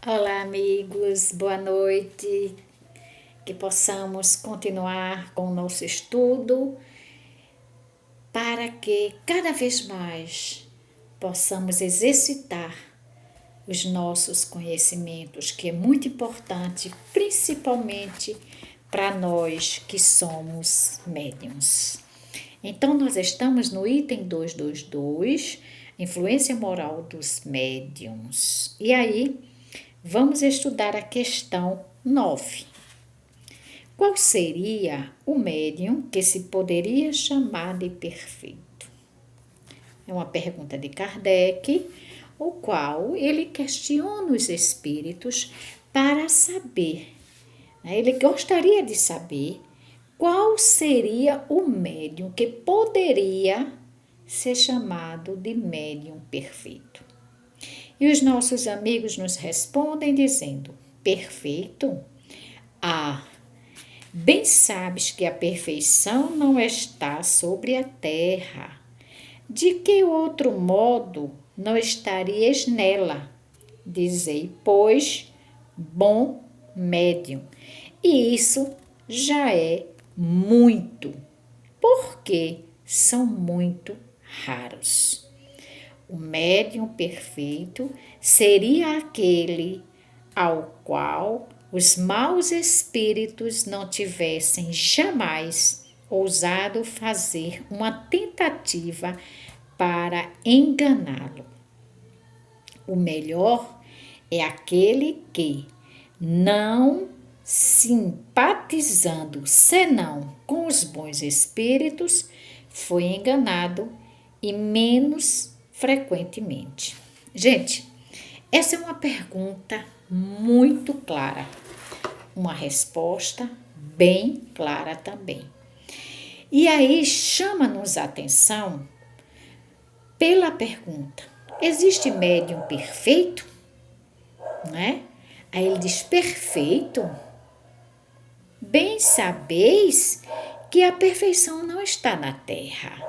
Olá, amigos, boa noite. Que possamos continuar com o nosso estudo para que cada vez mais possamos exercitar os nossos conhecimentos, que é muito importante, principalmente para nós que somos médiums. Então, nós estamos no item 222, influência moral dos médiums. E aí, vamos estudar a questão 9. Qual seria o médium que se poderia chamar de perfeito? É uma pergunta de Kardec, o qual ele questiona os espíritos para saber. Ele gostaria de saber qual seria o médium que poderia ser chamado de médium perfeito. E os nossos amigos nos respondem dizendo: perfeito? Ah, bem sabes que a perfeição não está sobre a terra. De que outro modo não estarias nela? Dizei, pois, bom médium. E isso já é muito, porque são muito raros. O médium perfeito seria aquele ao qual os maus espíritos não tivessem jamais ousado fazer uma tentativa para enganá-lo. O melhor é aquele que, não simpatizando senão com os bons espíritos, foi enganado e menos frequentemente. Gente, essa é uma pergunta muito clara, uma resposta bem clara também. E aí chama-nos a atenção pela pergunta: existe médium perfeito? Né? Aí ele diz: perfeito? Bem sabeis que a perfeição não está na terra,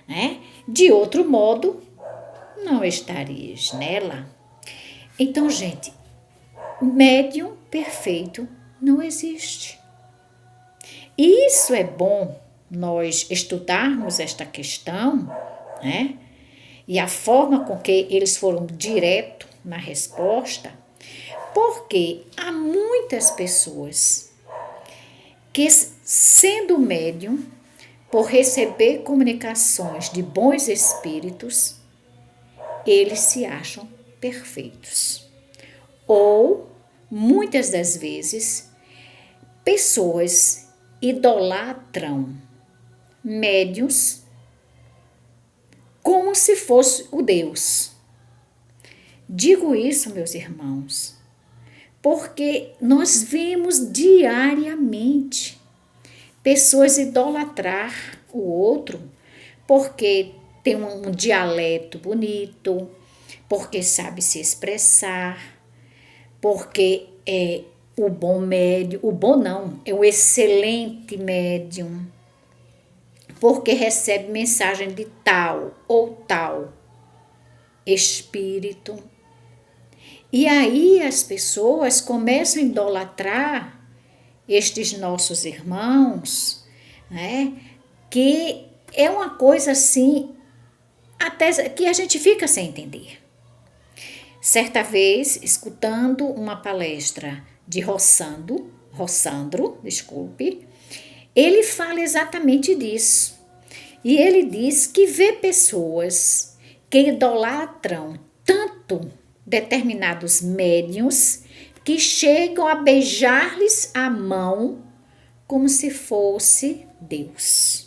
né? De outro modo, não estarias nela. Então, gente, médium perfeito não existe. E isso é bom nós estudarmos esta questão, né? E a forma com que eles foram direto na resposta, porque há muitas pessoas que, sendo médium, por receber comunicações de bons espíritos, eles se acham perfeitos. Ou, muitas das vezes, pessoas idolatram médiuns como se fosse o Deus. Digo isso, meus irmãos, porque nós vemos diariamente pessoas idolatrar o outro porque tem um dialeto bonito, porque sabe se expressar, porque é o bom médium, o bom não, é o excelente médium, porque recebe mensagem de tal ou tal espírito. E aí as pessoas começam a idolatrar estes nossos irmãos, né? Que é uma coisa assim, até que a gente fica sem entender. Certa vez, escutando uma palestra de Rossandro, desculpe, ele fala exatamente disso. E ele diz que vê pessoas que idolatram tanto determinados médiuns que chegam a beijar-lhes a mão como se fosse Deus.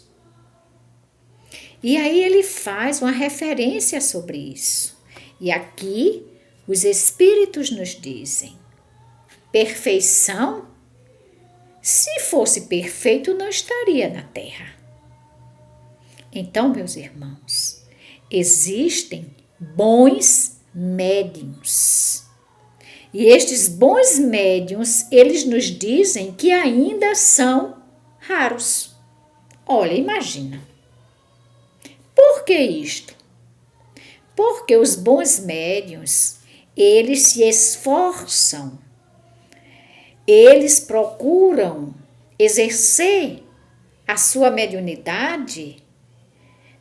E aí ele faz uma referência sobre isso. E aqui os espíritos nos dizem: perfeição? Se fosse perfeito, não estaria na terra. Então, meus irmãos, existem bons médiuns. E estes bons médiuns, eles nos dizem que ainda são raros. Olha, imagina. Por que isto? Porque os bons médiuns, eles se esforçam, eles procuram exercer a sua mediunidade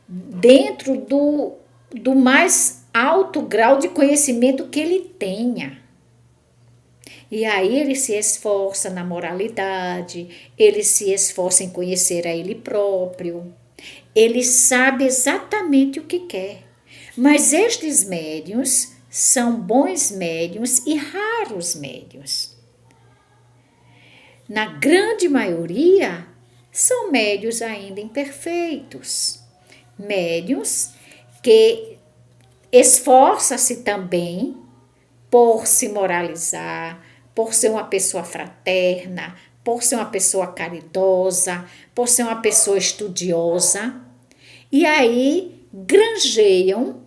dentro do mais alto grau de conhecimento que ele tenha. E aí ele se esforça na moralidade, ele se esforça em conhecer a ele próprio, ele sabe exatamente o que quer. Mas estes médiuns são bons médiuns e raros médiuns. Na grande maioria, são médiuns ainda imperfeitos. Médiuns que esforça-se também por se moralizar, por ser uma pessoa fraterna, por ser uma pessoa caridosa, por ser uma pessoa estudiosa. E aí granjeiam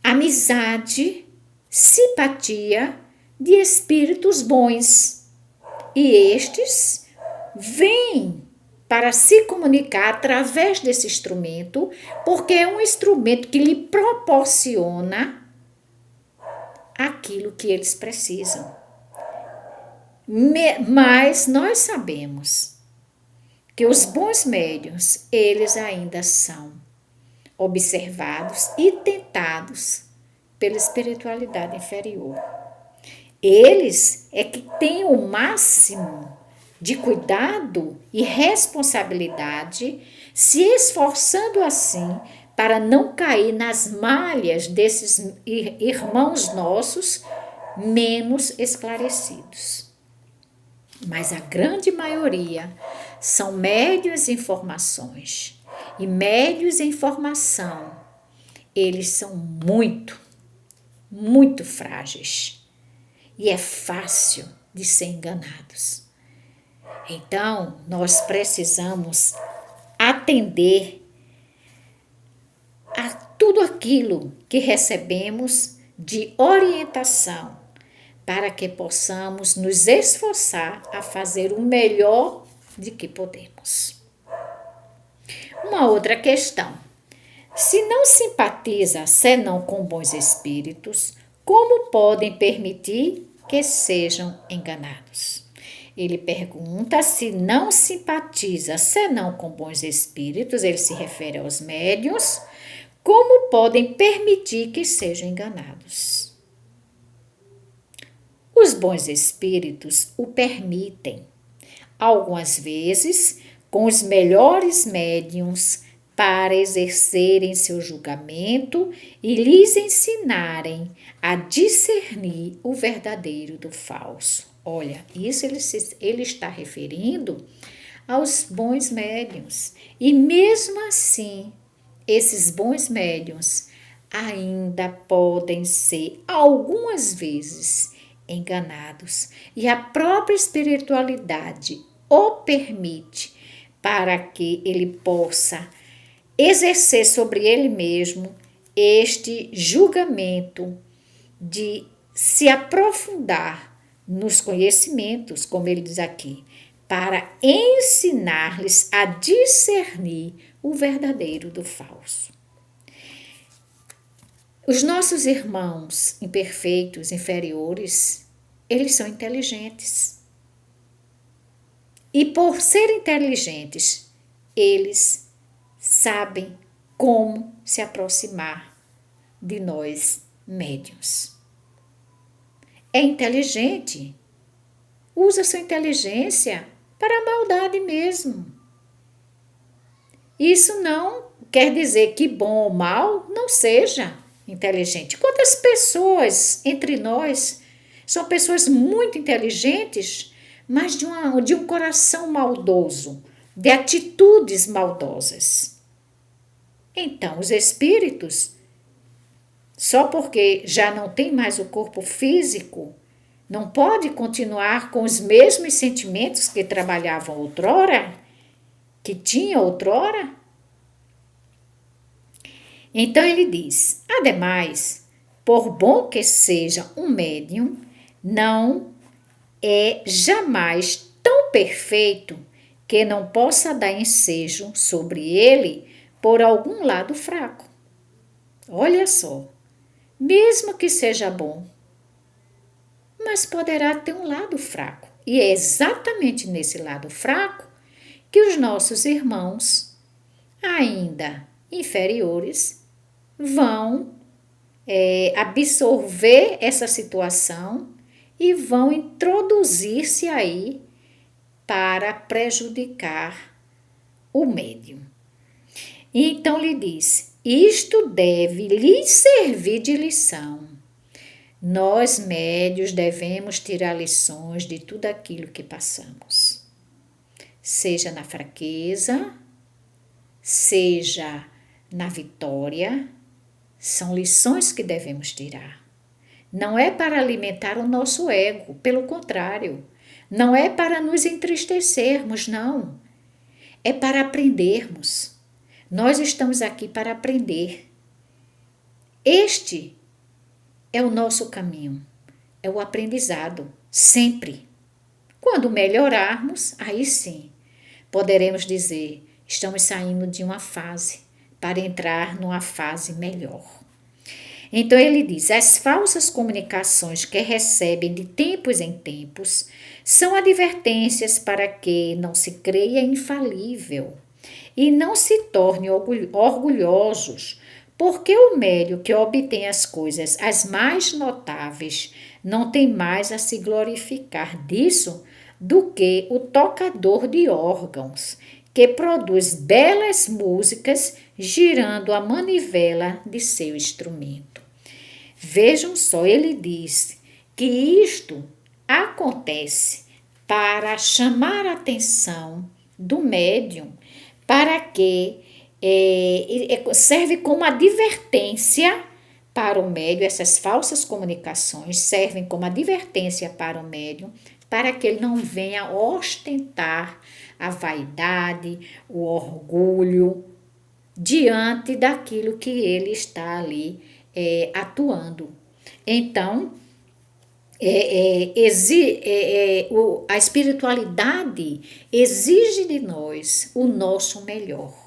amizade, simpatia de espíritos bons. E estes vêm para se comunicar através desse instrumento, porque é um instrumento que lhe proporciona aquilo que eles precisam. Mas nós sabemos que os bons médiuns, eles ainda são observados e tentados pela espiritualidade inferior. Eles é que têm o máximo de cuidado e responsabilidade, se esforçando assim para não cair nas malhas desses irmãos nossos menos esclarecidos. Mas a grande maioria são médiuns em formações. E médiuns em formação, eles são muito, muito frágeis. E é fácil de ser enganados. Então, nós precisamos atender a tudo aquilo que recebemos de orientação, para que possamos nos esforçar a fazer o melhor de que podemos. Uma outra questão: se não simpatiza senão com bons espíritos, como podem permitir que sejam enganados? Ele pergunta se não simpatiza senão com bons espíritos, ele se refere aos médiuns, como podem permitir que sejam enganados? Os bons espíritos o permitem, algumas vezes com os melhores médiuns, para exercerem seu julgamento e lhes ensinarem a discernir o verdadeiro do falso. Olha, isso ele está referindo aos bons médiuns. E mesmo assim, esses bons médiuns ainda podem ser, algumas vezes, enganados. E a própria espiritualidade o permite para que ele possa exercer sobre ele mesmo este julgamento de se aprofundar nos conhecimentos, como ele diz aqui, para ensinar-lhes a discernir o verdadeiro do falso. Os nossos irmãos imperfeitos, inferiores, eles são inteligentes. E por serem inteligentes, eles sabem como se aproximar de nós médiuns. É inteligente, usa sua inteligência para a maldade mesmo. Isso não quer dizer que bom ou mal não seja inteligente. Quantas pessoas entre nós são pessoas muito inteligentes, mas de um coração maldoso, de atitudes maldosas. Então, os espíritos, só porque já não tem mais o corpo físico, não pode continuar com os mesmos sentimentos que trabalhavam outrora, que tinha outrora? Então ele diz: ademais, por bom que seja um médium, não é jamais tão perfeito que não possa dar ensejo sobre ele por algum lado fraco. Olha só, mesmo que seja bom, mas poderá ter um lado fraco. E é exatamente nesse lado fraco que os nossos irmãos, ainda inferiores, vão absorver essa situação e vão introduzir-se aí para prejudicar o médium. Então lhe diz: isto deve lhe servir de lição. Nós, médios, devemos tirar lições de tudo aquilo que passamos. Seja na fraqueza, seja na vitória, são lições que devemos tirar. Não é para alimentar o nosso ego, pelo contrário. Não é para nos entristecermos, não. É para aprendermos. Nós estamos aqui para aprender. Este é o nosso caminho, é o aprendizado, sempre. Quando melhorarmos, aí sim, poderemos dizer, estamos saindo de uma fase para entrar numa fase melhor. Então ele diz, as falsas comunicações que recebem de tempos em tempos são advertências para que não se creia infalível e não se torne orgulhosos, porque o médium que obtém as coisas as mais notáveis não tem mais a se glorificar disso do que o tocador de órgãos, que produz belas músicas girando a manivela de seu instrumento. Vejam só, ele diz que isto acontece para chamar a atenção do médium, para que serve como advertência para o médium, essas falsas comunicações servem como advertência para o médium, para que ele não venha ostentar a vaidade, o orgulho, diante daquilo que ele está ali atuando. Então, a espiritualidade exige de nós o nosso melhor.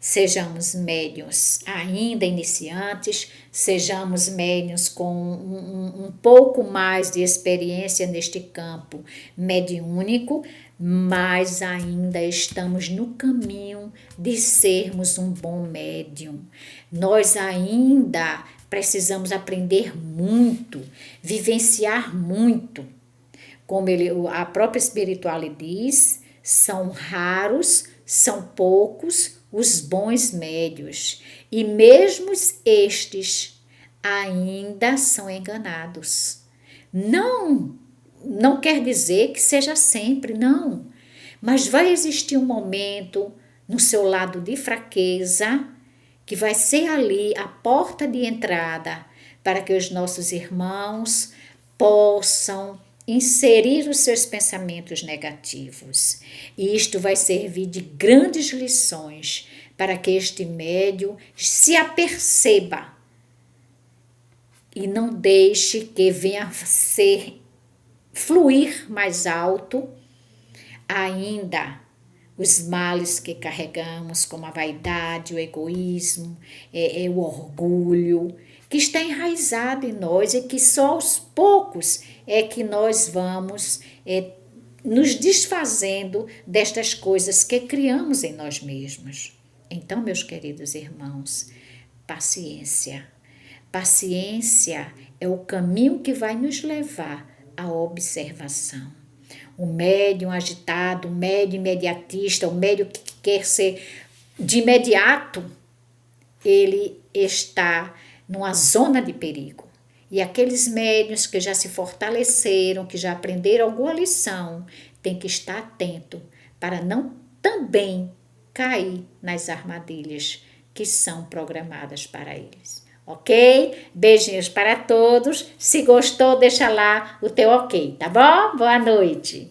Sejamos médiuns ainda iniciantes, sejamos médiuns com um pouco mais de experiência neste campo mediúnico, mas ainda estamos no caminho de sermos um bom médium. Nós ainda precisamos aprender muito, vivenciar muito. Como a própria espiritualidade diz, são raros, são poucos os bons médios, e mesmo estes ainda são enganados. Não quer dizer que seja sempre, não, mas vai existir um momento no seu lado de fraqueza que vai ser ali a porta de entrada para que os nossos irmãos possam inserir os seus pensamentos negativos. E isto vai servir de grandes lições para que este médium se aperceba e não deixe que venha fluir mais alto ainda os males que carregamos, como a vaidade, o egoísmo, o orgulho, que está enraizado em nós e que só aos poucos é que nós vamos nos desfazendo destas coisas que criamos em nós mesmos. Então, meus queridos irmãos, paciência. Paciência é o caminho que vai nos levar à observação. O médium agitado, o médium imediatista, o médium que quer ser de imediato, ele está numa zona de perigo. E aqueles médiuns que já se fortaleceram, que já aprenderam alguma lição, tem que estar atento para não também cair nas armadilhas que são programadas para eles. Ok? Beijinhos para todos. Se gostou, deixa lá o teu ok, tá bom? Boa noite.